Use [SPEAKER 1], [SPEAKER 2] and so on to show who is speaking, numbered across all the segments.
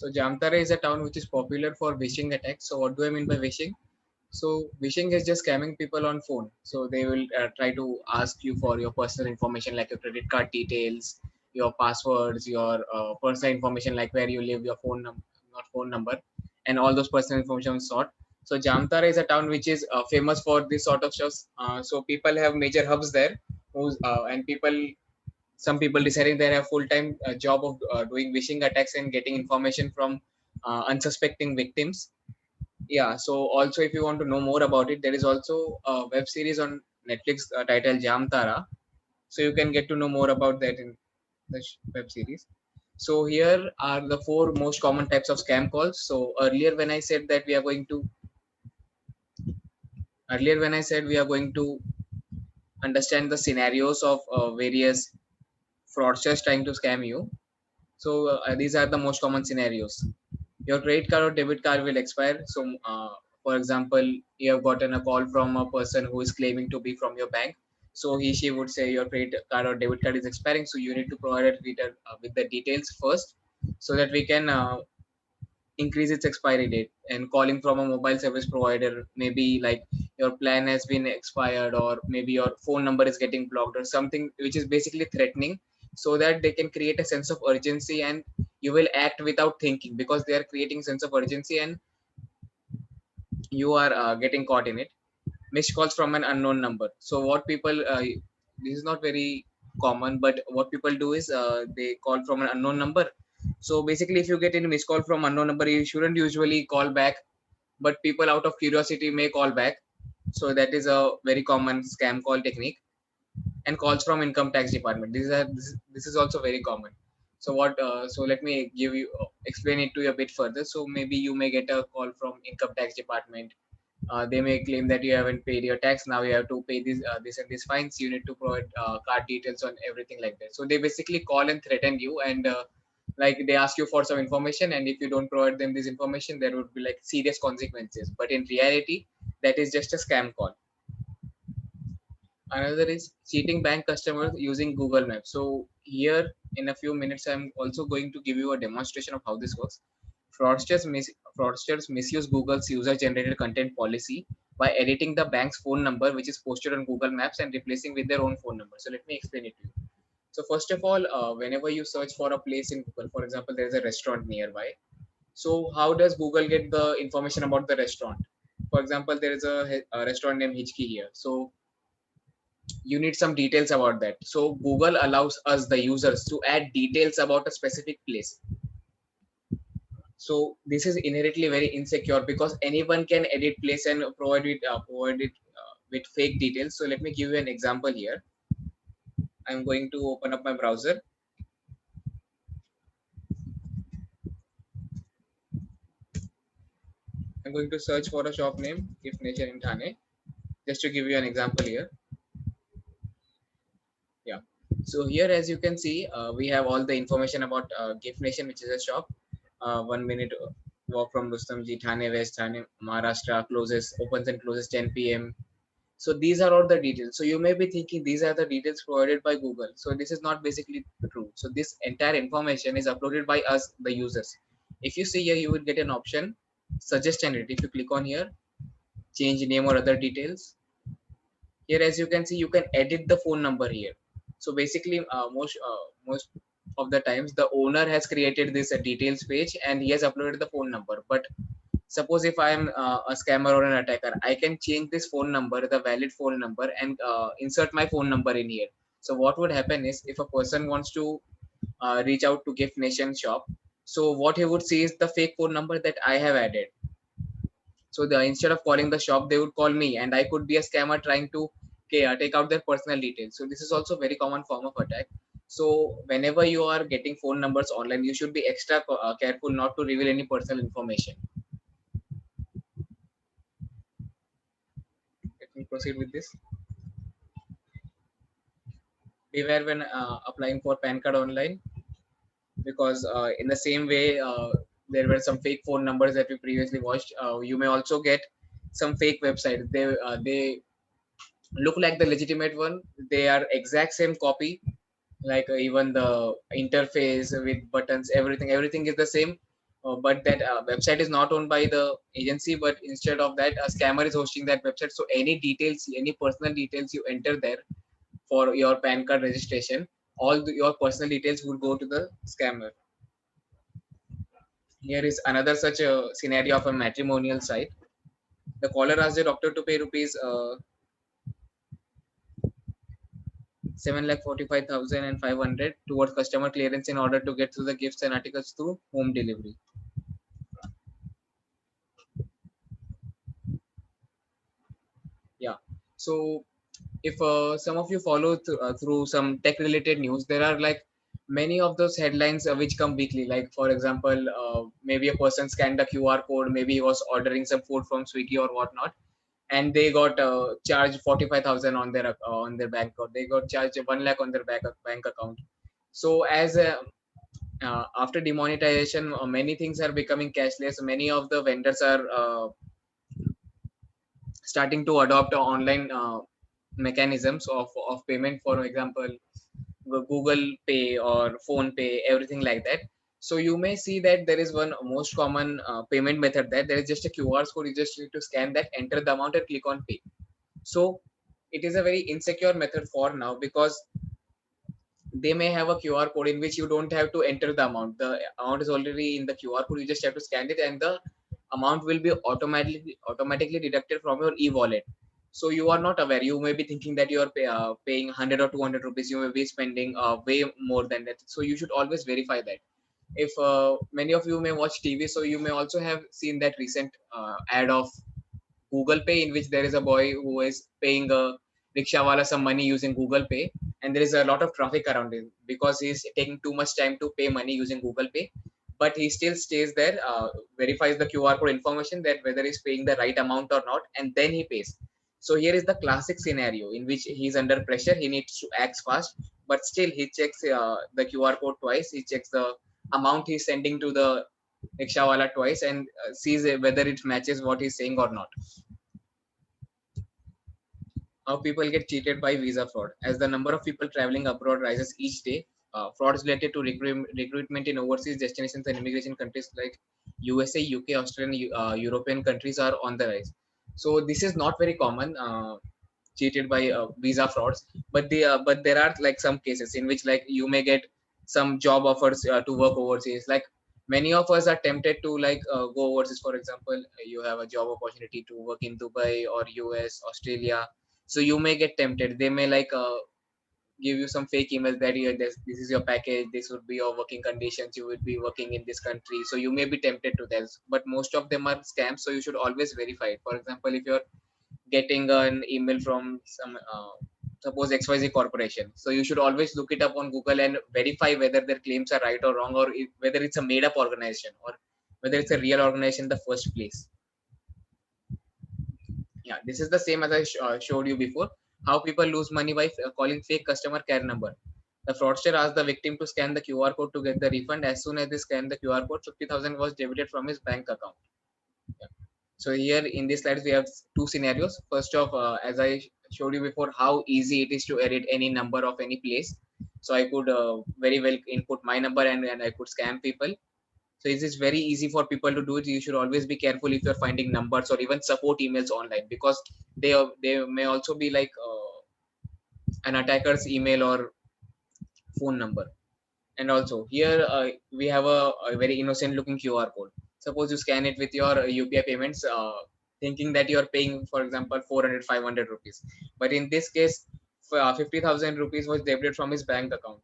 [SPEAKER 1] So Jamtara is a town which is popular for phishing attacks. So what do I mean by phishing? So phishing is just scamming people on phone. So they will try to ask you for your personal information like your credit card details, your passwords, your personal information like where you live, your phone number, not phone number, and all those personal information sort. So Jamtara is a town which is famous for this sort of stuff. So people have major hubs there, and some people deciding they have full-time job of doing phishing attacks and getting information from unsuspecting victims. Yeah, so also if you want to know more about it, there is also a web series on Netflix titled Jamtara. So you can get to know more about that in the web series. So here are the four most common types of scam calls. So earlier when I said we are going to understand the scenarios of various fraudsters trying to scam you. So these are the most common scenarios. Your credit card or debit card will expire. So, for example, you have gotten a call from a person who is claiming to be from your bank. So she would say your credit card or debit card is expiring. So you need to provide it with the details first, so that we can increase its expiry date. And calling from a mobile service provider, maybe like your plan has been expired, or maybe your phone number is getting blocked, or something which is basically threatening, so that they can create a sense of urgency and you will act without thinking, because they are creating sense of urgency and you are getting caught in it. Missed calls from an unknown number. So what people this is not very common, but what people do is they call from an unknown number. So basically, if you get any missed call from unknown number, you shouldn't usually call back, but people out of curiosity may call back. So that is a very common scam call technique. And calls from income tax department, this is also very common. So what so let me give you explain it to you a bit further. So maybe you may get a call from income tax department. They may claim that you haven't paid your tax, now you have to pay this and this fines, you need to provide card details on everything like that. So they basically call and threaten you, and like they ask you for some information, and if you don't provide them this information, there would be like serious consequences. But in reality, that is just a scam call. Another is cheating bank customers using Google Maps. So here in a few minutes, I'm also going to give you a demonstration of how this works. Fraudsters misuse Google's user-generated content policy by editing the bank's phone number, which is posted on Google Maps, and replacing with their own phone number. So let me explain it to you. So first of all, whenever you search for a place in Google, for example, there is a restaurant nearby. So how does Google get the information about the restaurant? For example, there is a restaurant named Hichki here. So you need some details about that. So Google allows us, the users, to add details about a specific place. So this is inherently very insecure, because anyone can edit place and provide it with fake details. So let me give you an example here. I'm going to open up my browser. I'm going to search for a shop name, Gift Nation in Thane, just to give you an example here. Yeah. So here, as you can see, we have all the information about Gift Nation, which is a shop. 1 minute walk from Rustamji, Thane West, Thane, Maharashtra, closes, opens and closes 10 p.m. So these are all the details. So you may be thinking these are the details provided by Google. So this is not basically true. So this entire information is uploaded by us, the users. If you see here, you will get an option, suggest and edit. If you click on here, change name or other details. Here, as you can see, you can edit the phone number here. So basically, most of the times, the owner has created this details page and he has uploaded the phone number. But suppose if I am a scammer or an attacker, I can change this phone number, the valid phone number, and insert my phone number in here. So what would happen is, if a person wants to reach out to Gift Nation shop, so what he would see is the fake phone number that I have added. So instead of calling the shop, they would call me, and I could be a scammer trying to take out their personal details. So this is also a very common form of attack. So whenever you are getting phone numbers online, you should be extra careful not to reveal any personal information. Let me proceed with this. Beware when applying for PAN card online, because in the same way, there were some fake phone numbers that we previously watched. You may also get some fake websites. They look like the legitimate one. They are exact same copy, like even the interface with buttons, everything is the same, but that website is not owned by the agency, but instead of that, a scammer is hosting that website. So any details, any personal details you enter there for your PAN card registration, your personal details would go to the scammer. Here is another such a scenario of a matrimonial site. The caller asked the doctor to pay rupees 7,45,500 towards customer clearance in order to get through the gifts and articles through home delivery. Yeah. So if some of you follow through some tech related news, there are like many of those headlines which come weekly. Like for example, maybe a person scanned the QR code, maybe he was ordering some food from Swiggy or whatnot, and they got charged 45,000 on their bank account. They got charged 1 lakh on their bank account. So as after demonetization, many things are becoming cashless. Many of the vendors are starting to adopt online mechanisms of payment. For example, Google Pay or Phone Pay, everything like that. So you may see that there is one most common payment method there is just a QR code. You just need to scan that, enter the amount, and click on pay. So it is a very insecure method for now, because they may have a QR code in which you don't have to enter the amount. The amount is already in the QR code. You just have to scan it, and the amount will be automatically deducted from your e-wallet. So you are not aware. You may be thinking that you are paying 100 or 200 rupees. You may be spending way more than that. So you should always verify that. If many of you may watch TV, so you may also have seen that recent ad of Google Pay, in which there is a boy who is paying a rickshawala some money using Google Pay, and there is a lot of traffic around him because he's taking too much time to pay money using Google Pay. But he still stays there, verifies the QR code information that whether he's paying the right amount or not, and then he pays. So here is the classic scenario in which he's under pressure. He needs to act fast, but still he checks the QR code twice. He checks the amount he's sending to the rickshawala twice, and sees whether it matches what he's saying or not. How people get cheated by visa fraud. As the number of people traveling abroad rises each day, frauds related to recruitment in overseas destinations and immigration countries like USA, UK, Australian, European countries are on the rise. So this is not very common, cheated by visa frauds, but there are like some cases in which like you may get some job offers to work overseas. Like many of us are tempted to like go overseas. For example, you have a job opportunity to work in Dubai or US, Australia, so you may get tempted. They may like give you some fake emails that this is your package, this would be your working conditions, you would be working in this country, so you may be tempted to this, but most of them are scams. So you should always verify it. For example, if you're getting an email from some suppose XYZ corporation, so you should always look it up on Google and verify whether their claims are right or wrong, or whether it's a made up organization, or whether it's a real organization in the first place. Yeah, this is the same as I showed you before. How people lose money by calling fake customer care number. The fraudster asked the victim to scan the QR code to get the refund. As soon as they scanned the QR code, 50,000 was debited from his bank account. Yeah. So here in this slides we have two scenarios. First of, as I showed you before, how easy it is to edit any number of any place. So I could very well input my number, and I could scam people. So it is very easy for people to do it. You should always be careful if you're finding numbers or even support emails online, because they may also be like an attacker's email or phone number. And also here we have a very innocent looking QR code. Suppose you scan it with your UPI payments, thinking that you are paying, for example, 400, 500 rupees. But in this case, 50,000 rupees was debited from his bank account.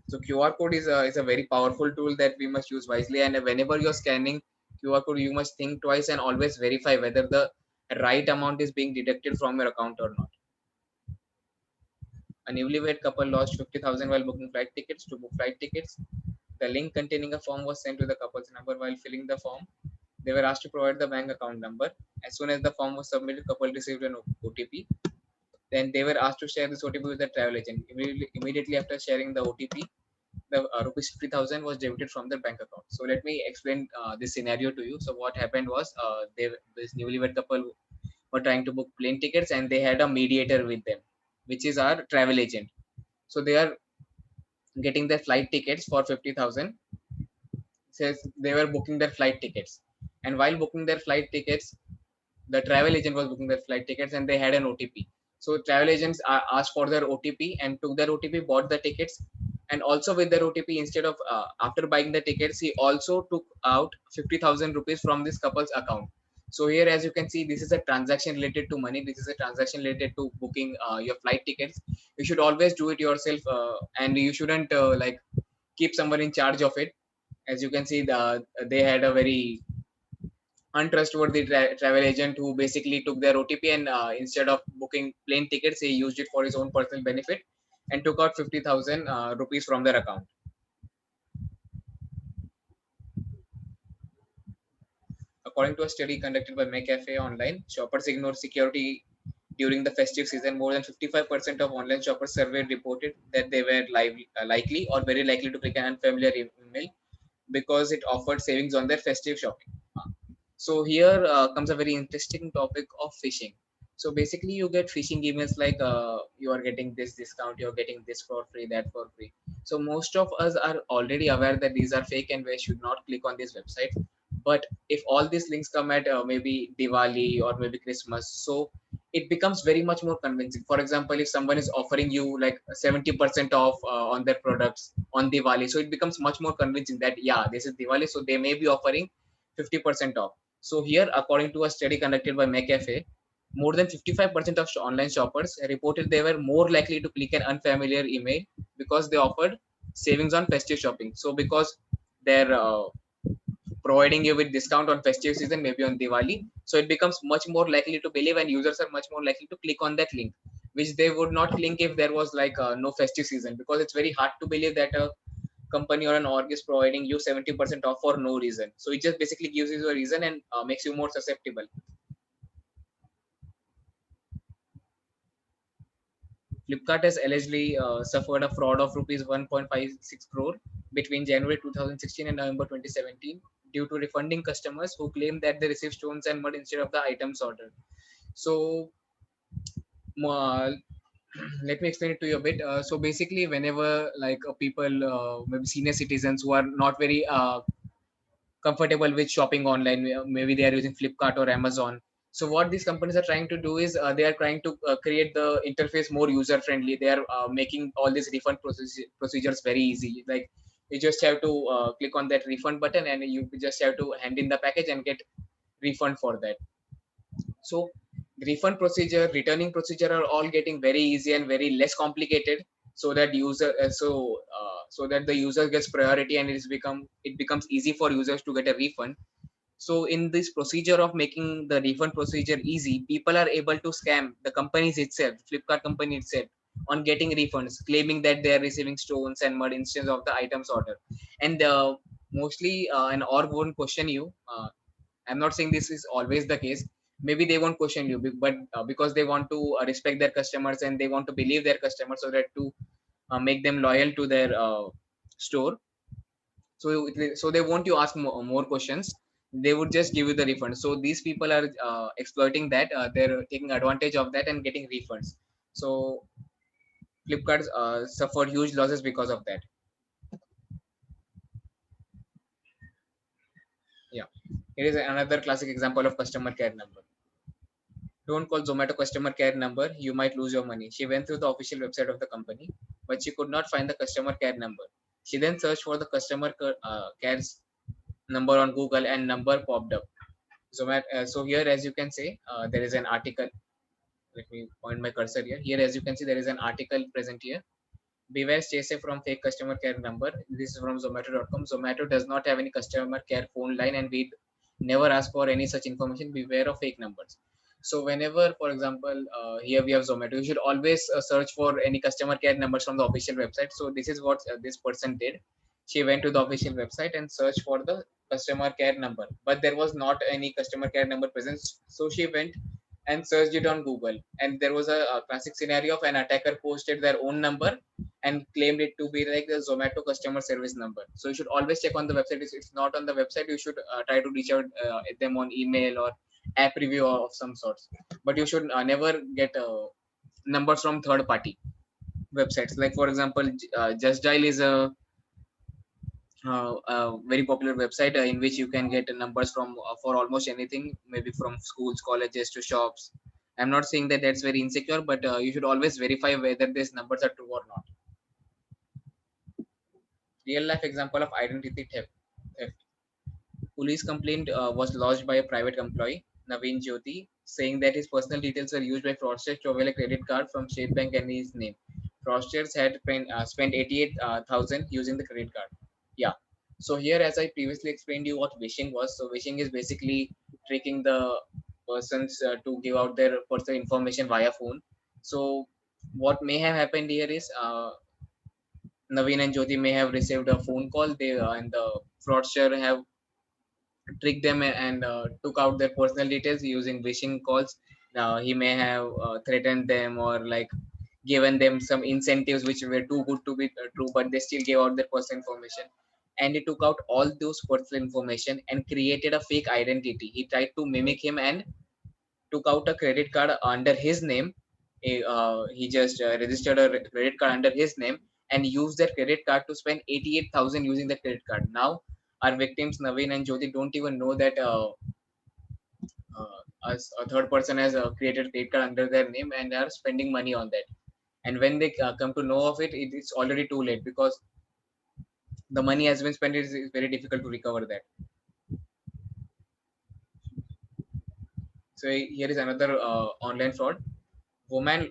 [SPEAKER 1] So QR code is a very powerful tool that we must use wisely. And whenever you're scanning QR code, you must think twice and always verify whether the right amount is being deducted from your account or not. A newlywed couple lost 50,000 while booking flight tickets. To book flight tickets, the link containing a form was sent to the couple's number. While filling the form, they were asked to provide the bank account number. As soon as the form was submitted, couple received an OTP. Then they were asked to share this OTP with the travel agent. Immediately after sharing the OTP, the rupees 50,000 was debited from their bank account. So let me explain this scenario to you. So what happened was, this newlywed couple were trying to book plane tickets, and they had a mediator with them, which is our travel agent. So they are getting their flight tickets for 50,000. says they were booking their flight tickets, and while booking their flight tickets, the travel agent was booking their flight tickets and they had an OTP. So travel agents asked for their OTP and took their OTP, bought the tickets, and also with their OTP, instead of after buying the tickets, he also took out 50,000 rupees from this couple's account. So here, as you can see, this is a transaction related to money. This is a transaction related to booking your flight tickets. You should always do it yourself, and you shouldn't like keep someone in charge of it. As you can see, they had a very untrustworthy travel agent who basically took their OTP and instead of booking plane tickets, he used it for his own personal benefit and took out 50,000 rupees from their account. According to a study conducted by McAfee online, shoppers ignore security during the festive season. More than 55% of online shoppers surveyed reported that they were likely or very likely to click an unfamiliar email because it offered savings on their festive shopping. So here comes a very interesting topic of phishing. So basically, you get phishing emails like you are getting this discount, you're getting this for free, that for free. So most of us are already aware that these are fake and we should not click on these websites. But if all these links come at maybe Diwali or maybe Christmas, so it becomes very much more convincing. For example, if someone is offering you like 70% off on their products on Diwali, so it becomes much more convincing that yeah, this is Diwali, so they may be offering 50% off. So here, according to a study conducted by McAfee, more than 55% of online shoppers reported they were more likely to click an unfamiliar email because they offered savings on festive shopping. So because they're providing you with discount on festive season, maybe on Diwali, so it becomes much more likely to believe, and users are much more likely to click on that link, which they would not click if there was like no festive season, because it's very hard to believe that a company or an org is providing you 70% off for no reason. So it just basically gives you a reason and makes you more susceptible. Flipkart has allegedly suffered a fraud of rupees 1.56 crore between January 2016 and November 2017 due to refunding customers who claim that they received stones and mud instead of the items ordered. So uh, let me explain it to you a bit. So basically, whenever like people, maybe senior citizens who are not very comfortable with shopping online, maybe they are using Flipkart or Amazon. So what these companies are trying to do is they are trying to create the interface more user friendly. They are making all these refund procedures very easy. Like you just have to click on that refund button and you just have to hand in the package and get refund for that. So the refund procedure, returning procedure are all getting very easy and very less complicated, so that so that the user gets priority and it becomes easy for users to get a refund. So in this procedure of making the refund procedure easy, people are able to scam the companies itself, Flipkart company itself, on getting refunds, claiming that they are receiving stones and mud instead of the items order. And mostly an org won't question you. I'm not saying this is always the case. Maybe they won't question you, but because they want to respect their customers and they want to believe their customers, so that to make them loyal to their store. So they want you ask more questions. They would just give you the refund. So these people are exploiting that. They're taking advantage of that and getting refunds. So Flipkart suffered huge losses because of that. Yeah, it is another classic example of customer care number. Don't call Zomato customer care number, you might lose your money. She went through the official website of the company, but she could not find the customer care number. She then searched for the care's number on Google and number popped up. So here, as you can see, there is an article. Let me point my cursor here. Here, as you can see, there is an article present here. Beware, stay safe from fake customer care number. This is from Zomato.com. Zomato does not have any customer care phone line, and we never ask for any such information. Beware of fake numbers. So whenever, for example, here we have Zomato, you should always search for any customer care numbers from the official website. So this is what this person did. She went to the official website and searched for the customer care number, but there was not any customer care number present. So she went and searched it on Google, and there was a classic scenario of an attacker posted their own number and claimed it to be like the Zomato customer service number. So you should always check on the website. If it's not on the website, you should try to reach out them on email or app review of some sorts. But you should never get numbers from third party websites. Like for example, Just Dial is a very popular website in which you can get numbers from for almost anything, maybe from schools, colleges to shops. I'm not saying that that's very insecure, but you should always verify whether these numbers are true or not. Real life example of identity theft. Police complaint was lodged by a private employee, Naveen Jyoti, saying that his personal details were used by fraudsters to avail a credit card from State Bank and his name. Fraudsters had spent 88,000 using the credit card. Yeah. So here, as I previously explained you what wishing was. So wishing is basically tricking the persons to give out their personal information via phone. So what may have happened here is Naveen and Jyoti may have received a phone call. They and the fraudster have tricked them and took out their personal details using phishing calls. Now he may have threatened them or like given them some incentives which were too good to be true, but they still gave out their personal information. And he took out all those personal information and created a fake identity. He tried to mimic him and took out a credit card under his name. He just registered a credit card under his name and used that credit card to spend 88,000 using the credit card. Now, our victims Naveen and Jyoti don't even know that as a third person has created credit card under their name and are spending money on that. And when they come to know of it, it's already too late because the money has been spent. It's very difficult to recover that. So here is another online fraud. Woman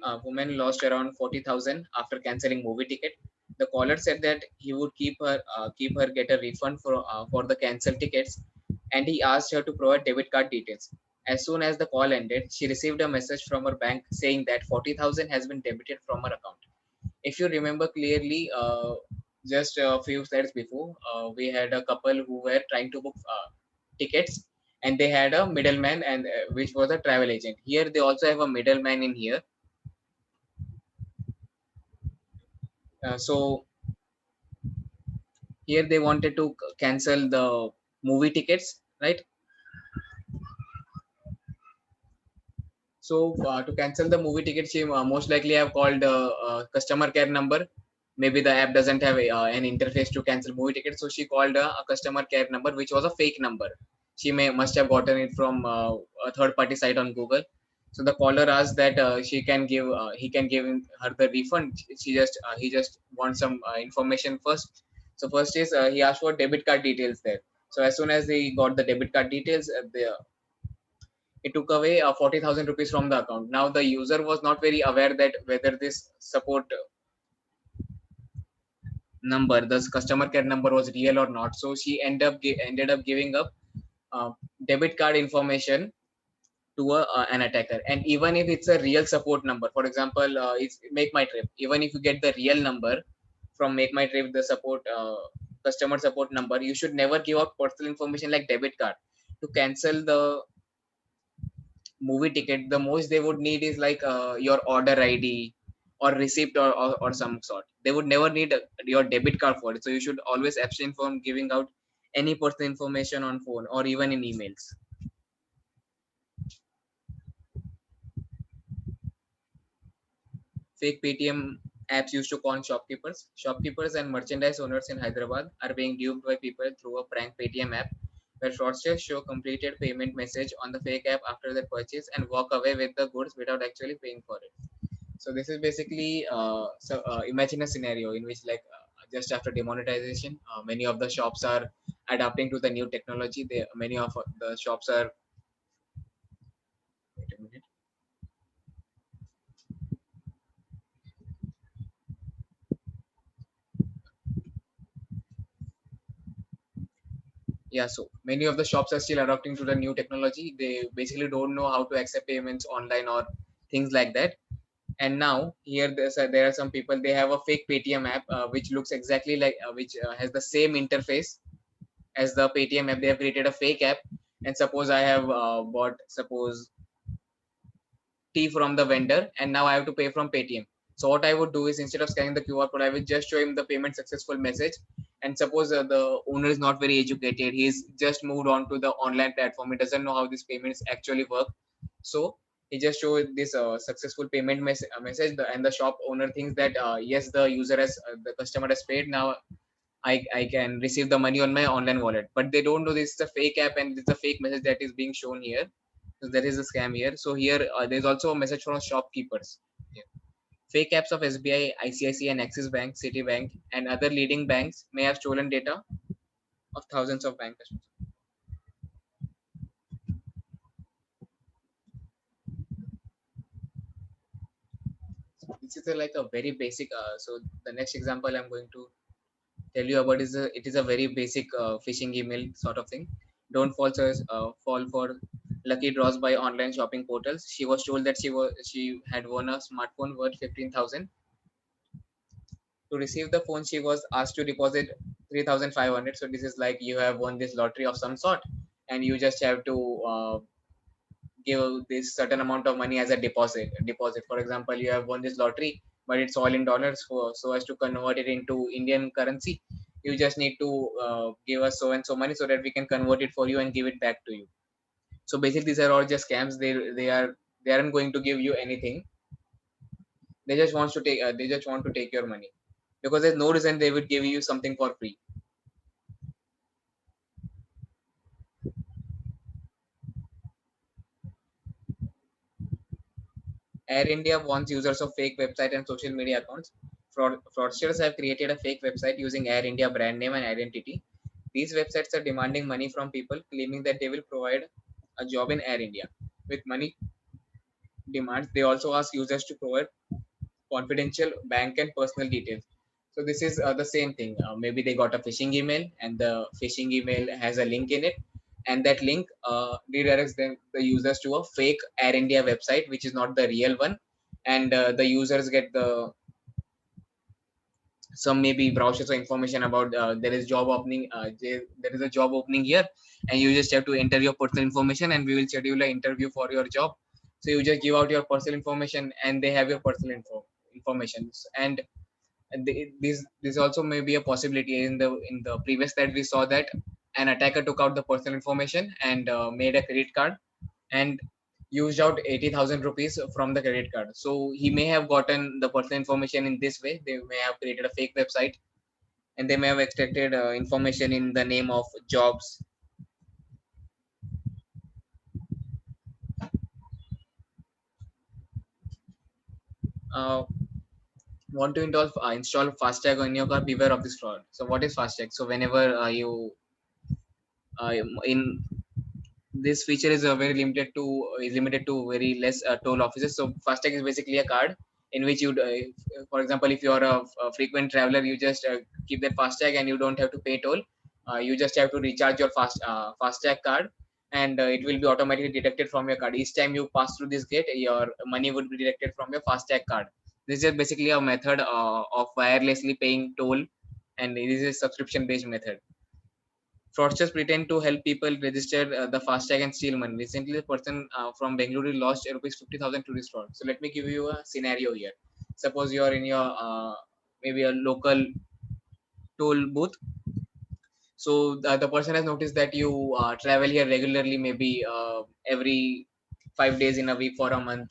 [SPEAKER 1] lost around 40,000 after canceling movie ticket. The caller said that he would keep her get a refund for the cancelled tickets, and he asked her to provide debit card details. As soon as the call ended, she received a message from her bank saying that 40,000 has been debited from her account. If you remember clearly, just a few slides before, we had a couple who were trying to book tickets, and they had a middleman, and which was a travel agent. Here they also have a middleman in here. So here they wanted to cancel the movie tickets, right? So to cancel the movie tickets, you most likely have called customer care number. Maybe the app doesn't have an interface to cancel movie tickets, so she called a customer care number, which was a fake number. She may must have gotten it from a third party site on Google. So the caller asked that he can give her the refund. He just wants some information first. So first is he asked for debit card details there. So as soon as he got the debit card details, it took away 40,000 rupees from the account. Now the user was not very aware that whether this support number, this customer care number was real or not. So she ended up giving up uh, debit card information to an attacker. And even if it's a real support number, for example, it's Make My Trip. Even if you get the real number from Make My Trip, the support customer support number, you should never give out personal information like debit card to cancel the movie ticket. The most they would need is like your order ID or receipt or some sort. They would never need your debit card for it. So you should always abstain from giving out any personal information on phone or even in emails. Fake Paytm apps used to con shopkeepers. Shopkeepers and merchandise owners in Hyderabad are being duped by people through a prank Paytm app where fraudsters show completed payment message on the fake app after their purchase and walk away with the goods without actually paying for it. So this is basically imagine a scenario in which like just after demonetization, many of the shops are adapting to the new technology. Many of the shops are. Wait a minute. Yeah, so many of the shops are still adapting to the new technology. They basically don't know how to accept payments online or things like that. And now here there are some people, they have a fake Paytm app which looks exactly like which has the same interface as the Paytm app. They have created a fake app, and suppose I have bought suppose tea from the vendor, and now I have to pay from Paytm. So what I would do is, instead of scanning the QR code, I will just show him the payment successful message. And suppose the owner is not very educated, he's just moved on to the online platform, he doesn't know how these payments actually work. So he just shows this successful payment message, and the shop owner thinks that yes, the customer has paid now. I can receive the money on my online wallet. But they don't know this is a fake app and it's a fake message that is being shown here. So there is a scam here. So here there's also a message from shopkeepers. Yeah. Fake apps of SBI, ICICI, and Axis Bank, Citibank, and other leading banks may have stolen data of thousands of bank customers. This is like a very basic. So the next example I'm going to tell you about is it is a very basic phishing email sort of thing. Don't fall for lucky draws by online shopping portals. She was told that she had won a smartphone worth 15,000. To receive the phone, she was asked to deposit 3,500. So this is like you have won this lottery of some sort, and you just have to give this certain amount of money as a deposit. For example, you have won this lottery, but it's all in dollars. So as to convert it into Indian currency, you just need to give us so and so money so that we can convert it for you and give it back to you. So basically these are all just scams. They aren't going to give you anything. They just want to take your money, because there's no reason they would give you something for free. Air India wants users of fake website and social media accounts. Fraudsters have created a fake website using Air India brand name and identity. These websites are demanding money from people, claiming that they will provide a job in Air India. With money demands, they also ask users to provide confidential bank and personal details. So this is the same thing. Maybe they got a phishing email, and the phishing email has a link in it, and that link redirects the users to a fake Air India website, which is not the real one, and the users get the some maybe browsers or information about there is job opening. There is a job opening here, and you just have to enter your personal information, and we will schedule an interview for your job. So you just give out your personal information, and they have your personal information. And this also may be a possibility. In the previous slide we saw that an attacker took out the personal information and made a credit card and used out 80,000 rupees from the credit card. So he may have gotten the personal information in this way. They may have created a fake website, and they may have extracted information in the name of jobs. uh, want to install FASTag on your car? Beware of this fraud. So what is FASTag? So whenever you in this feature is very limited to very less toll offices. So FASTag is basically a card in which you, for example, if you are a frequent traveler, you just keep that FASTag and you don't have to pay toll. You just have to recharge your FASTag card, and it will be automatically deducted from your card. Each time you pass through this gate, your money would be deducted from your FASTag card. This is basically a method of wirelessly paying toll, and it is a subscription based method. Fraudsters pretend to help people register the FASTag and steal money. Recently, a person from Bengaluru lost rupees 50,000 to this fraud. So let me give you a scenario here. Suppose you are in your maybe a local toll booth. So the person has noticed that you travel here regularly, maybe every 5 days in a week for a month.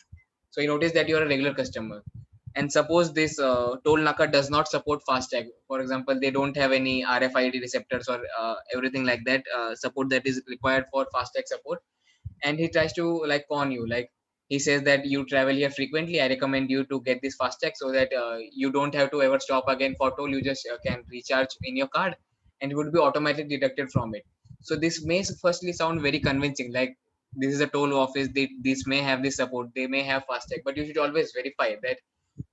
[SPEAKER 1] So he noticed that you are a regular customer. And suppose this toll naka does not support FASTag. For example, they don't have any RFID receptors or everything like that support that is required for FASTag support. And he tries to like con you. Like he says that you travel here frequently. I recommend you to get this FASTag so that you don't have to ever stop again for toll. You just can recharge in your card, and it would be automatically deducted from it. So this may firstly sound very convincing. Like this is a toll office. This may have this support. They may have FASTag, but you should always verify that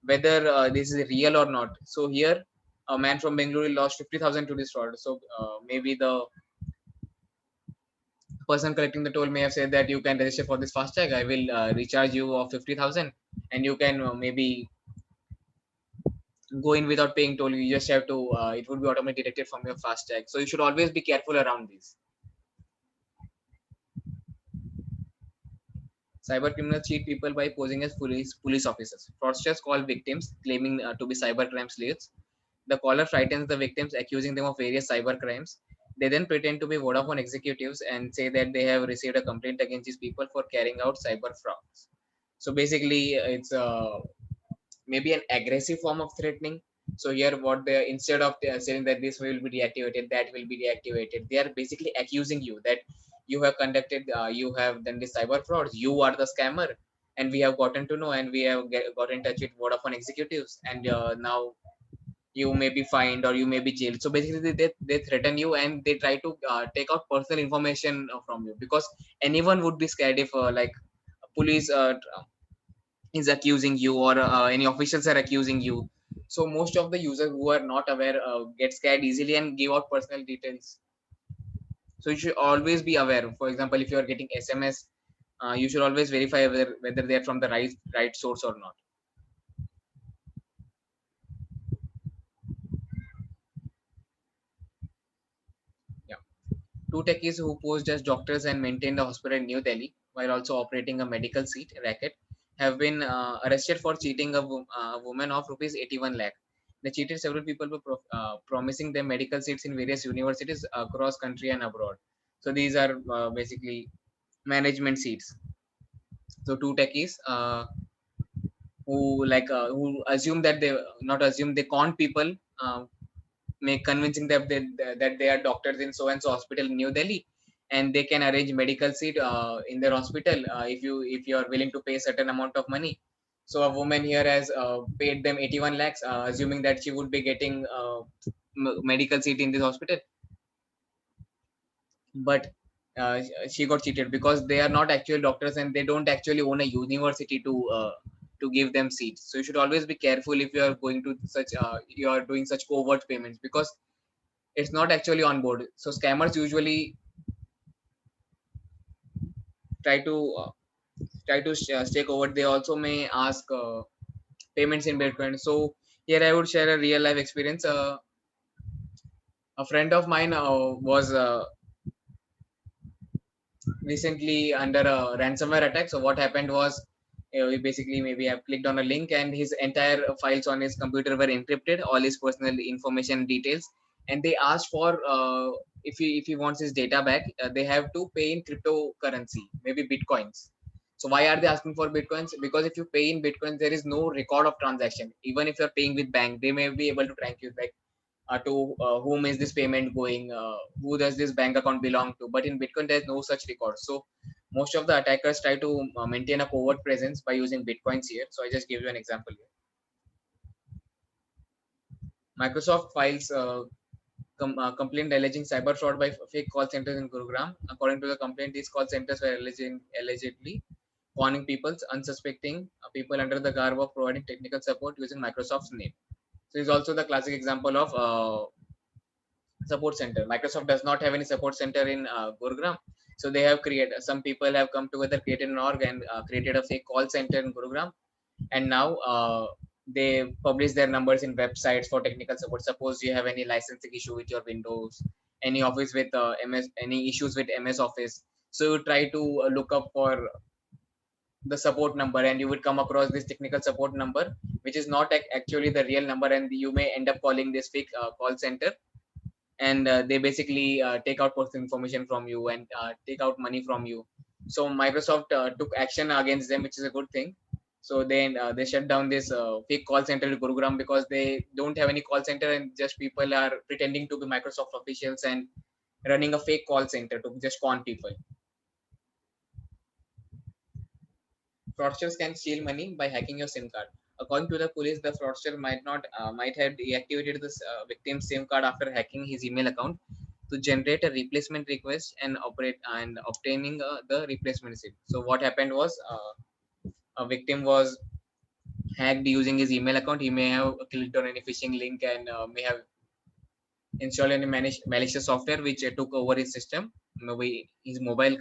[SPEAKER 1] whether this is real or not. So here, a man from Bengaluru lost 50,000 to this fraud. So maybe the person collecting the toll may have said that you can register for this FASTag. I will recharge you of 50,000, and you can maybe go in without paying toll. You just have to. It would be automatically deducted from your FASTag. So you should always be careful around this. Cyber criminals cheat people by posing as police officers. Fraudsters call victims, claiming to be cybercrime slaves. The caller frightens the victims, accusing them of various cyber crimes. They then pretend to be Vodafone executives and say that they have received a complaint against these people for carrying out cyber frauds. So basically, it's maybe an aggressive form of threatening. So here, what they, instead of saying that this will be deactivated, that will be deactivated, they are basically accusing you that you have conducted, you have done this cyber fraud, you are the scammer, and we have gotten to know, and we have got in touch with Vodafone executives, and now you may be fined or you may be jailed. So basically, they threaten you, and they try to take out personal information from you, because anyone would be scared if like police is accusing you, or any officials are accusing you. So most of the users who are not aware get scared easily and give out personal details. So you should always be aware. For example, if you are getting SMS, you should always verify whether they are from the right source or not. Yeah. Two techies who posed as doctors and maintained a hospital in New Delhi while also operating a medical seat racket have been arrested for cheating a woman of rupees 81 lakh. They cheated several people by promising them medical seats in various universities across country and abroad. So these are basically management seats. So two techies who assume that they, not assume, they con people, uh, make convincing them that they are doctors in so and so hospital in New Delhi, and they can arrange medical seat in their hospital if you are willing to pay a certain amount of money. So a woman here has paid them 81 lakhs, assuming that she would be getting medical seat in this hospital, but she got cheated because they are not actual doctors and they don't actually own a university to give them seats. So you should always be careful if you are going to such you are doing such covert payments, because it's not actually on board. So scammers usually try to stay covered. They also may ask payments in Bitcoin. So here I would share a real life experience. A friend of mine was recently under a ransomware attack. So what happened was, we basically maybe have clicked on a link and his entire files on his computer were encrypted, all his personal information details, and they asked for if he wants his data back, they have to pay in cryptocurrency, maybe bitcoins. So why are they asking for bitcoins? Because if you pay in bitcoins, there is no record of transaction. Even if you're paying with bank, they may be able to track you, like to whom is this payment going, who does this bank account belong to. But in Bitcoin, there's no such record. So most of the attackers try to maintain a covert presence by using Bitcoins here. So I just give you an example here. Microsoft files complaint alleging cyber fraud by fake call centers in Gurugram. According to the complaint, these call centers were allegedly warning people, unsuspecting people, under the garb of providing technical support using Microsoft's name. So it's also the classic example of support center. Microsoft does not have any support center in Gurugram, so they have created. Some people have come together, created an org, and created a fake call center in Gurugram, and now they publish their numbers in websites for technical support. Suppose you have any licensing issue with your Windows, any office with MS, any issues with MS Office, so you try to look up for the support number, and you would come across this technical support number, which is not actually the real number, and you may end up calling this fake call center, and they basically take out personal information from you and take out money from you. So Microsoft took action against them, which is a good thing. So then they shut down this fake call center in Gurugram, because they don't have any call center, and just people are pretending to be Microsoft officials and running a fake call center to just con people. Fraudsters can steal money by hacking your SIM card. According to the police, the fraudster might have deactivated the victim's SIM card after hacking his email account to generate a replacement request and operate and obtaining the replacement SIM. So what happened was, a victim was hacked using his email account. He may have clicked on any phishing link and may have installed any malicious software which took over his system, maybe his mobile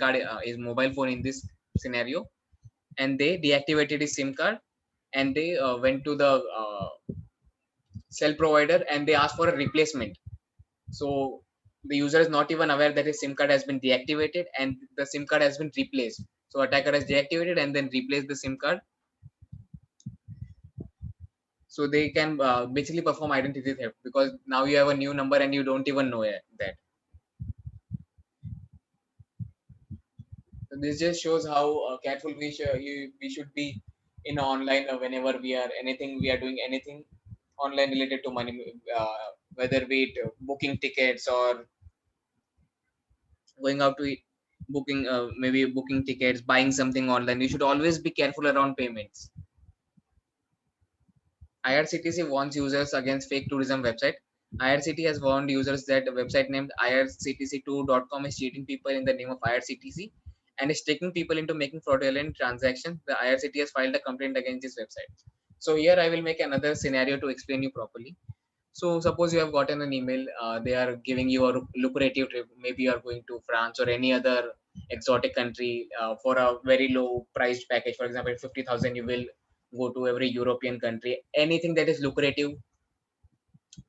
[SPEAKER 1] phone in this scenario, and they deactivated his SIM card, and they went to the cell provider and they asked for a replacement. So the user is not even aware that his SIM card has been deactivated and the SIM card has been replaced. So attacker has deactivated and then replaced the SIM card. So they can basically perform identity theft, because now you have a new number and you don't even know that. So this just shows how careful we should be in online whenever we are doing anything. online related to money, whether be it booking tickets or going out to eat, booking maybe booking tickets, buying something online. You should always be careful around payments. IRCTC warns users against fake tourism website. IRCTC has warned users that a website named irctc2.com is cheating people in the name of IRCTC and is taking people into making fraudulent transactions. The IRCTC has filed a complaint against this website. So here I will make another scenario to explain you properly. So suppose you have gotten an email, they are giving you a lucrative trip. Maybe you are going to France or any other exotic country for a very low priced package. For example, 50,000 you will go to every European country. Anything that is lucrative,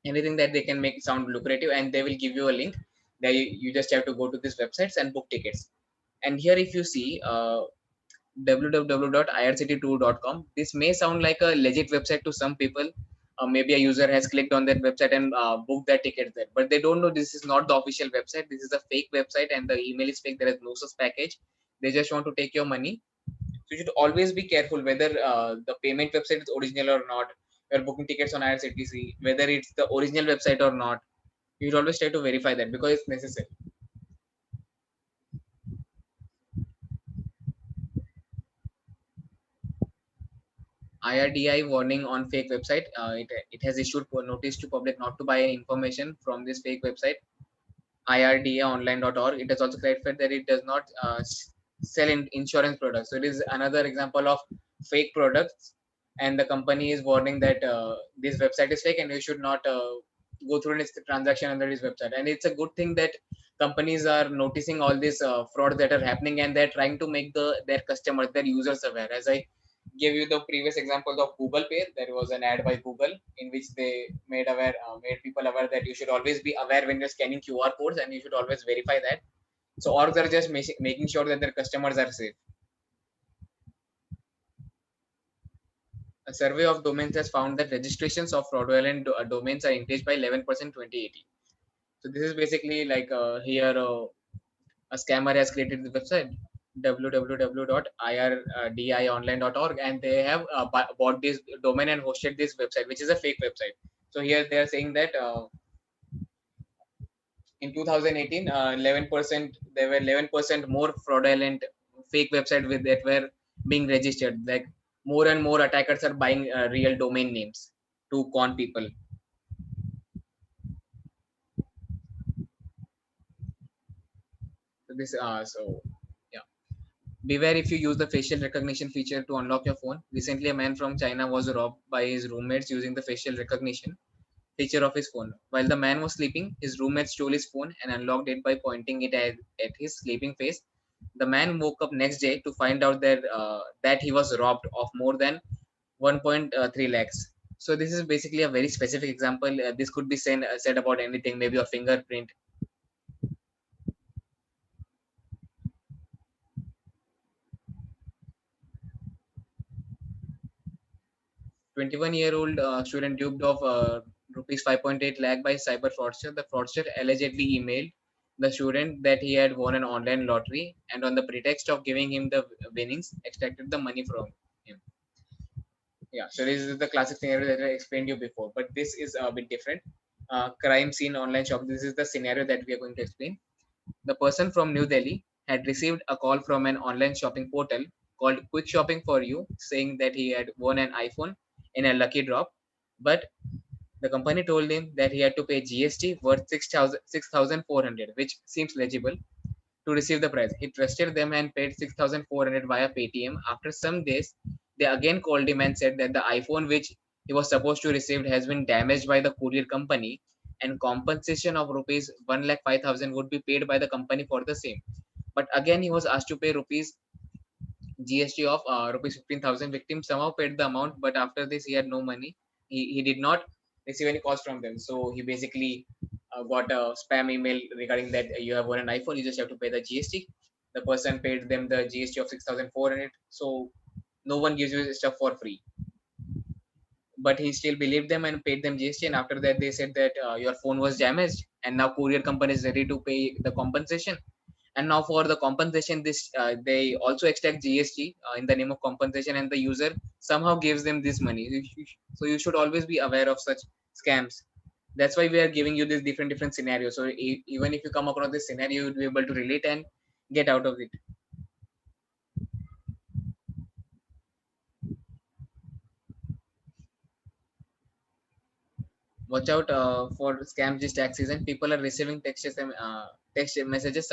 [SPEAKER 1] anything that they can make sound lucrative, and they will give you a link. There you just have to go to these websites and book tickets. And here if you see www.irct2.com. This may sound like a legit website to some people. Maybe a user has clicked on that website and booked their ticket there, but they don't know this is not the official website. This is a fake website, and the email is fake. There is no such package. They just want to take your money. So you should always be careful whether the payment website is original or not. You're booking tickets on IRCTC, whether it's the original website or not. You should always try to verify that because it's necessary. IRDI warning on fake website. It has issued notice to public not to buy any information from this fake website, irdaonline.org. It has also clarified that it does not sell insurance products. So it is another example of fake products, and the company is warning that this website is fake and you should not go through this transaction under this website. And it's a good thing that companies are noticing all these frauds that are happening, and they're trying to make their customers, their users aware. As I gave you the previous example of Google Pay, there was an ad by Google in which they made people aware that you should always be aware when you're scanning QR codes, and you should always verify that. So orgs are just making sure that their customers are safe. A survey of domains has found that registrations of fraudulent domains are increased by 11% 2018. So this is basically like here a scammer has created the website www.irdionline.org, and they have bought this domain and hosted this website, which is a fake website. So here they are saying that in 2018, 11% there were 11% more fraudulent fake website with that were being registered. Like more and more attackers are buying real domain names to con people. So this so yeah, beware if you use the facial recognition feature to unlock your phone. Recently, a man from China was robbed by his roommates using the facial recognition feature of his phone. While the man was sleeping, his roommate stole his phone and unlocked it by pointing it at his sleeping face. The man woke up next day to find out that he was robbed of more than 1.3 lakhs. So this is basically a very specific example. This could be said about anything, maybe a fingerprint. 21-year-old student duped of rupees 5.8 lakh by cyber fraudster. The fraudster allegedly emailed the student that he had won an online lottery, and on the pretext of giving him the winnings, extracted the money from him. Yeah, so this is the classic scenario that I explained you before, but this is a bit different. Crime scene online shop. This is the scenario that we are going to explain. The person from New Delhi had received a call from an online shopping portal called Quick Shopping for You, saying that he had won an iPhone in a lucky drop, but the company told him that he had to pay GST worth 6,400, which seems legible, to receive the prize. He trusted them and paid 6,400 via Paytm. After some days, they again called him and said that the iPhone which he was supposed to receive has been damaged by the courier company, and compensation of rupees 1,05,000 would be paid by the company for the same. But again, he was asked to pay rupees GST of rupees 15,000. Victim somehow paid the amount, but after this, he had no money. He did not receive any calls from them. So he basically got a spam email regarding that you have won an iPhone, you just have to pay the GST. The person paid them the GST of 6,400. So no one gives you stuff for free. But he still believed them and paid them GST. And after that, they said that your phone was damaged, and now courier company is ready to pay the compensation. And now for the compensation, this they also extract GST in the name of compensation, and the user somehow gives them this money. So you should always be aware of such scams. That's why we are giving you this different scenarios, so even if you come across this scenario, you'll be able to relate and get out of it. Watch out for scams this tax season. People are receiving text messages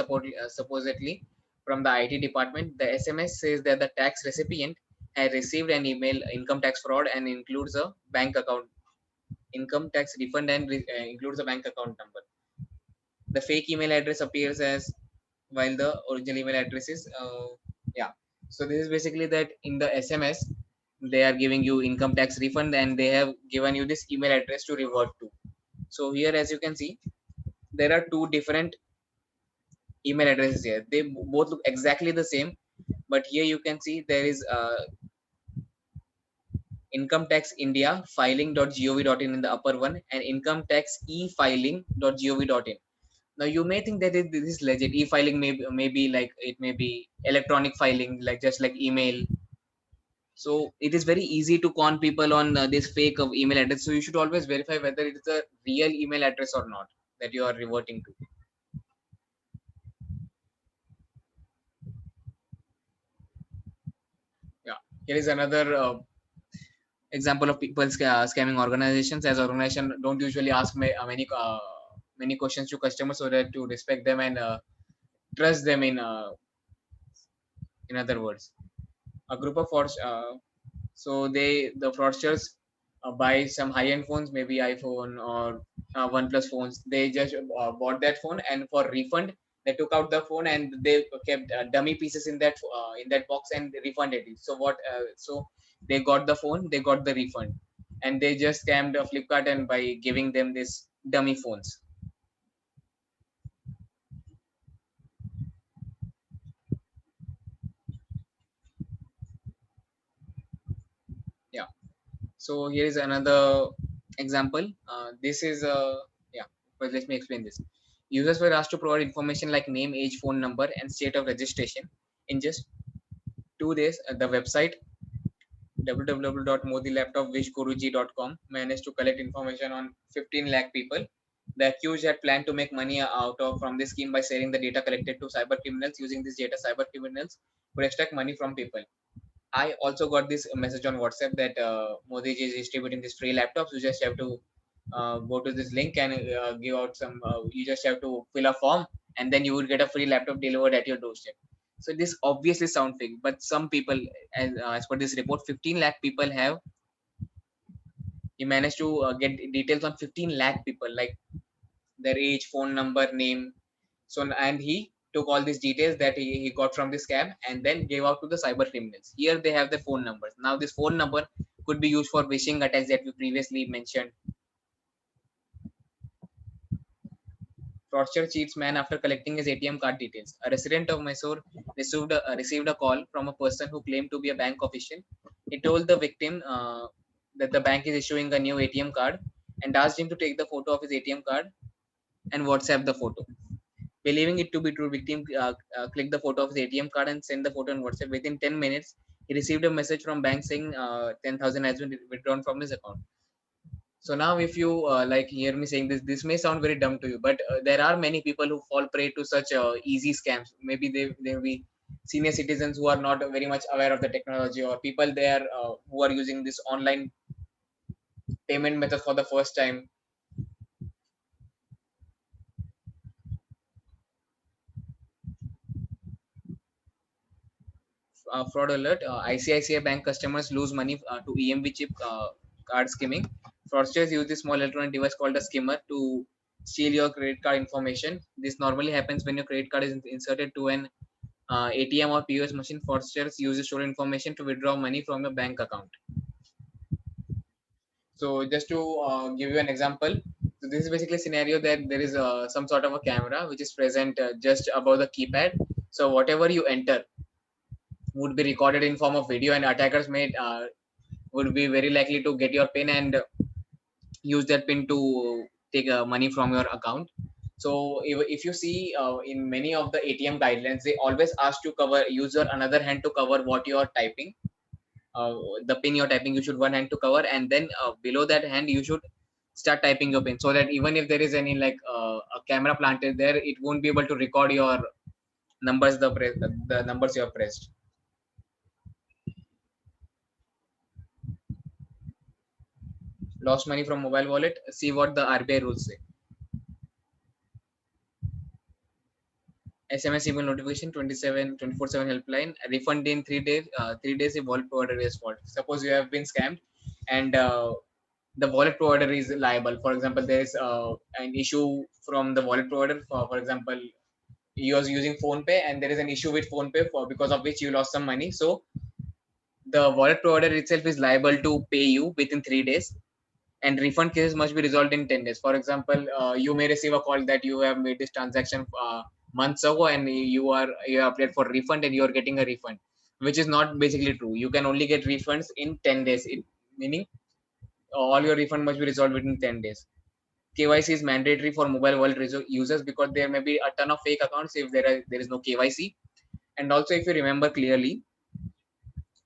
[SPEAKER 1] supposedly from the IT department. The SMS says that the tax recipient has received an email income tax fraud and includes a bank account income tax refund and includes a bank account number. The fake email address appears as while the original email address is yeah. So this is basically that in the SMS they are giving you income tax refund and they have given you this email address to revert to. So here, as you can see, there are two different email addresses here. They both look exactly the same, but here you can see there is income tax India filing.gov.in in the upper one and income tax e-filing.gov.in. Now you may think that this is legit. E-filing may be like it may be electronic filing, like just like email. So it is very easy to con people on this fake of email address. So you should always verify whether it is a real email address or not that you are reverting to. Yeah, here is another example of people scamming organizations. As organization don't usually ask many questions to customers so that to respect them and trust them in other words. A group of so the fraudsters buy some high-end phones, maybe iPhone or OnePlus phones. They just bought that phone, and for refund they took out the phone and they kept dummy pieces in that box and refunded it. So what so they got the phone, they got the refund, and they just scammed Flipkart and by giving them this dummy phones. Yeah. So here is another example. This is yeah. But let me explain this. Users were asked to provide information like name, age, phone number, and state of registration. In just 2 days, the website www.modilaptopvishguruji.com managed to collect information on 15 lakh people. The accused had planned to make money out of from this scheme by selling the data collected to cyber criminals. Using this data, cyber criminals would extract money from people. I also got this message on WhatsApp that Modi ji is distributing these free laptops. You just have to go to this link and give out some. You just have to fill a form, and then you will get a free laptop delivered at your doorstep. So this obviously sound fake, but some people, as per this report, 15 lakh people have. He managed to get details on 15 lakh people, like their age, phone number, name. So and he took all these details that he got from this scam and then gave out to the cyber criminals. Here they have the phone numbers. Now this phone number could be used for phishing attacks that we previously mentioned. Fraudster cheats man after collecting his ATM card details. A resident of Mysore received a call from a person who claimed to be a bank official. He told the victim that the bank is issuing a new ATM card and asked him to take the photo of his ATM card and WhatsApp the photo. Believing it to be true, victim clicked the photo of his ATM card and sent the photo on WhatsApp. Within 10 minutes, he received a message from bank saying 10,000 has been withdrawn from his account. So now, if you like hear me saying this, this may sound very dumb to you, but there are many people who fall prey to such easy scams. Maybe they will be senior citizens who are not very much aware of the technology, or people there who are using this online payment method for the first time. Fraud alert: ICICI Bank customers lose money to EMV chip card skimming. Fraudsters use this small electronic device called a skimmer to steal your credit card information. This normally happens when your credit card is inserted to an ATM or POS machine. Fraudsters use the stolen information to withdraw money from your bank account. So just to give you an example, so this is basically a scenario that there is some sort of a camera which is present just above the keypad. So whatever you enter would be recorded in form of video, and attackers may would be very likely to get your pin and use that pin to take money from your account. So if you see in many of the ATM guidelines, they always ask to cover user another hand to cover what you are typing. uh, the pin you're typing, you should one hand to cover, and then below that hand you should start typing your pin, so that even if there is any like a camera planted there, it won't be able to record your numbers, the numbers you have pressed. Lost money from mobile wallet, see what the RBI rules say. SMS email notification 24/7 helpline, refund in 3 days. 3 days if wallet provider is fault. Suppose you have been scammed, and the wallet provider is liable. For example, there is an issue from the wallet provider. For example, you are using PhonePe, and there is an issue with PhonePe for because of which you lost some money. So the wallet provider itself is liable to pay you within 3 days, and refund cases must be resolved in 10 days. For example, you may receive a call that you have made this transaction months ago, and you have applied for refund and you are getting a refund, which is not basically true. You can only get refunds in 10 days, meaning all your refund must be resolved within 10 days. KYC is mandatory for mobile wallet users because there may be a ton of fake accounts if there is no KYC. And also, if you remember clearly,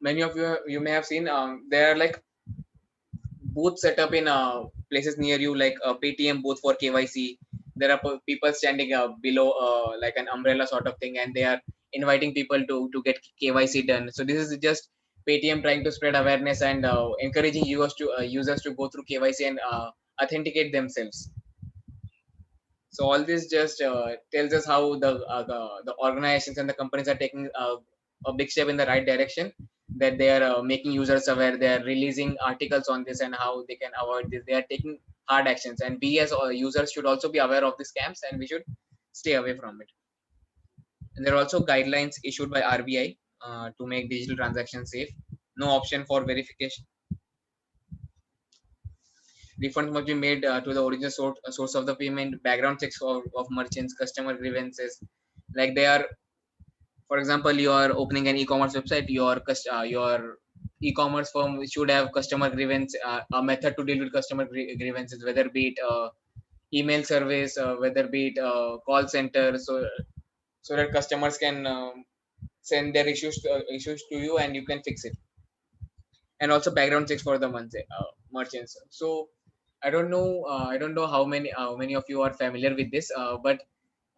[SPEAKER 1] many of you may have seen there are like booths set up in places near you, like a Paytm booth for KYC. There are people standing below like an umbrella sort of thing, and they are inviting people to get KYC done. So this is just Paytm trying to spread awareness and encouraging users to go through KYC and authenticate themselves. So all this just tells us how the organizations and the companies are taking a big step in the right direction. That they are making users aware. They are releasing articles on this and how they can avoid this. They are taking hard actions, and we as users should also be aware of the scams, and we should stay away from it. And there are also guidelines issued by RBI to make digital transactions safe. No option for verification. Refunds must be made to the original source of the payment. Background checks of merchants, customer grievances, like they are. For example, you are opening an e-commerce website. Your e-commerce firm should have customer grievance, a method to deal with customer grievances, whether be it email service, whether be it call center, so that customers can send their issues to you and you can fix it. And also background checks for the merchants. So I don't know how many of you are familiar with this, but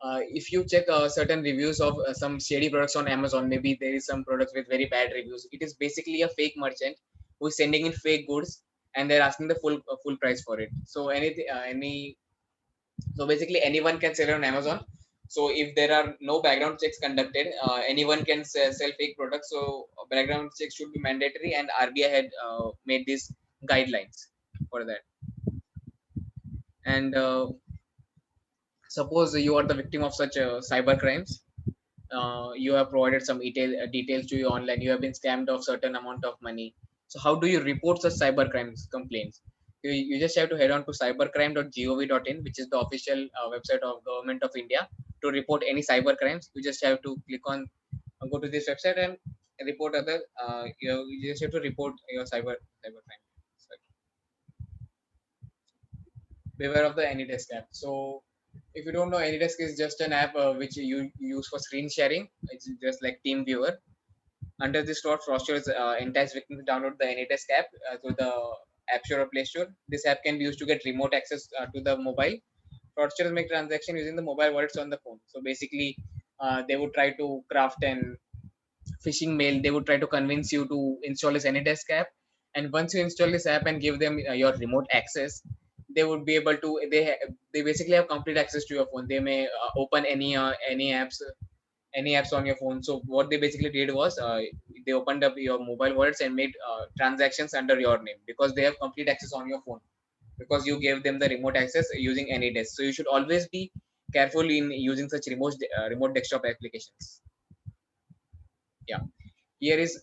[SPEAKER 1] if you check certain reviews of some shady products on Amazon, maybe there is some products with very bad reviews. It is basically a fake merchant who is sending in fake goods, and they're asking the full price for it. So so basically anyone can sell it on Amazon. So if there are no background checks conducted, anyone can sell fake products. So background checks should be mandatory, and RBI had made these guidelines for that. And suppose you are the victim of such cyber crimes. You have provided some details to you online. You have been scammed of certain amount of money. So how do you report such cyber crimes complaints? You just have to head on to cybercrime.gov.in, which is the official website of Government of India, to report any cyber crimes. You just have to click on go to this website and report other. You just have to report your cyber crime. So beware of the AnyDesk app. So if you don't know, AnyDesk is just an app which you use for screen sharing. It's just like TeamViewer. Under this law, fraudsters entice victims to download the AnyDesk app through the App Store or Play Store. This app can be used to get remote access to the mobile. Fraudsters make transactions using the mobile wallets on the phone. So basically, they would try to craft an phishing mail. They would try to convince you to install this AnyDesk app. And once you install this app and give them your remote access, they would be able to. They basically have complete access to your phone. They may open any apps on your phone. So what they basically did was they opened up your mobile wallets and made transactions under your name because they have complete access on your phone because you gave them the remote access using AnyDesk. So you should always be careful in using such remote desktop applications. Yeah, here is,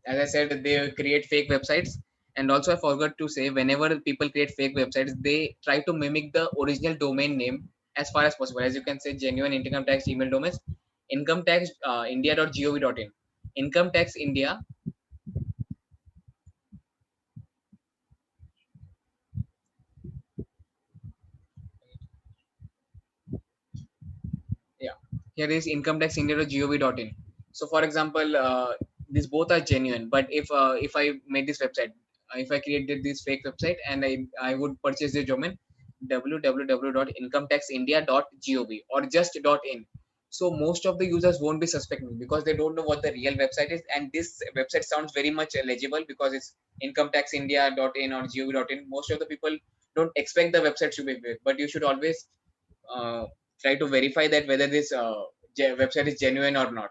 [SPEAKER 1] as I said, they create fake websites. And also, I forgot to say, whenever people create fake websites, they try to mimic the original domain name as far as possible. As you can say, genuine income tax email domains, income tax india.gov.in, income tax India. here is incometaxindia.gov.in. So for example, these both are genuine, but if I made this website, if I created this fake website and I would purchase the domain www.incometaxindia.gov or just .in, so most of the users won't be suspecting because they don't know what the real website is, and this website sounds very much legible because it's incometaxindia.in or gov.in. Most of the people don't expect the website to be fake, but you should always uh, try to verify that whether this website is genuine or not.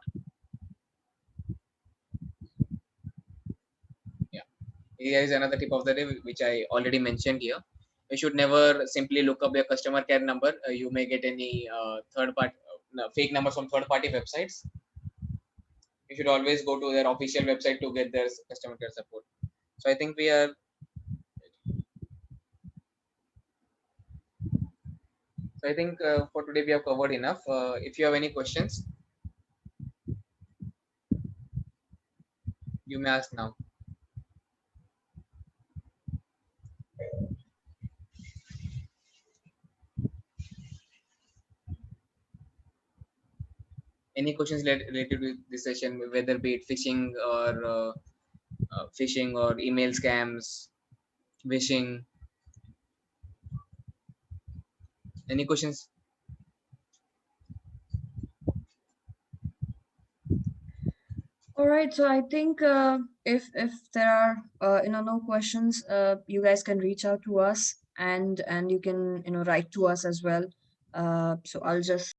[SPEAKER 1] Yeah, here is another tip of the day which I already mentioned here. You should never simply look up your customer care number. You may get any third party fake numbers from third party websites. You should always go to their official website to get their customer care support. So I think we are. So I think for today we have covered enough. If you have any questions, you may ask now. Any questions related to this session, whether be it phishing or email scams, phishing. Any questions?
[SPEAKER 2] All right, so I think if there are no questions, you guys can reach out to us, and you can write to us as well. So I'll just